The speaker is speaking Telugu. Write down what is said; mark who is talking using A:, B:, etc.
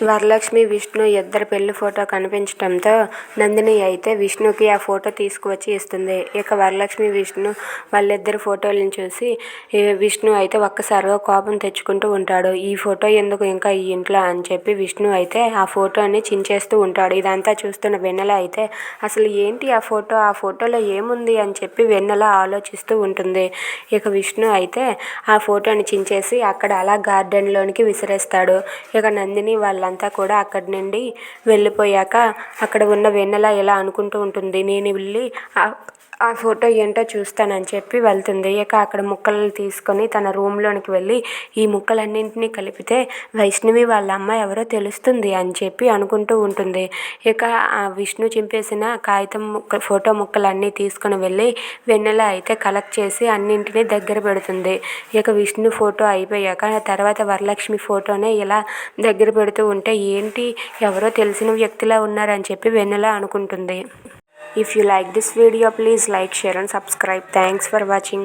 A: వరలక్ష్మి, విష్ణు ఇద్దరి పెళ్లి ఫోటో కనిపించడంతో నందిని అయితే విష్ణుకి ఆ ఫోటో తీసుకువచ్చి ఇస్తుంది. ఇక వరలక్ష్మి, విష్ణు వాళ్ళిద్దరి ఫోటోలను చూసి విష్ణు అయితే ఒక్కసారిగా కోపం తెచ్చుకుంటూ ఉంటాడు. ఈ ఫోటో ఎందుకు ఇంకా ఈ ఇంట్లో అని చెప్పి విష్ణు అయితే ఆ ఫోటోని చించేస్తూ ఉంటాడు. ఇదంతా చూస్తున్న వెన్నెల అయితే అసలు ఏంటి ఆ ఫోటోలో ఏముంది అని చెప్పి వెన్నెల ఆలోచిస్తూ ఉంటుంది. ఇక విష్ణు అయితే ఆ ఫోటోని చించేసి అక్కడ అలా గార్డెన్లోనికి విసిరేస్తాడు. ఇక నందిని వాళ్ళంతా కూడా అక్కడి నుండి వెళ్ళిపోయాక అక్కడ ఉన్న వెన్నెల ఇలా అనుకుంటూ ఉంటుంది, నేను వెళ్ళి ఆ ఫోటో ఏంటో చూస్తానని చెప్పి వెళ్తుంది. ఇక అక్కడ ముక్కలు తీసుకొని తన రూమ్లోనికి వెళ్ళి ఈ ముక్కలన్నింటినీ కలిపితే వైష్ణవి వాళ్ళ అమ్మ ఎవరో తెలుస్తుంది అని చెప్పి అనుకుంటూ ఉంటుంది. ఇక ఆ విష్ణు చింపేసిన కాగితం ఫోటో ముక్కలన్నీ తీసుకొని వెళ్ళి వెన్నెల అయితే కలెక్ట్ చేసి అన్నింటినీ దగ్గర పెడుతుంది. ఇక విష్ణు ఫోటో అయిపోయాక తర్వాత వరలక్ష్మి ఫోటోనే ఇలా దగ్గర పెడుతూ ఉంటే ఏంటి ఎవరో తెలిసిన వ్యక్తిలా ఉన్నారని చెప్పి వెన్నెల అనుకుంటుంది. If you like this video, please like, share and subscribe. Thanks for watching.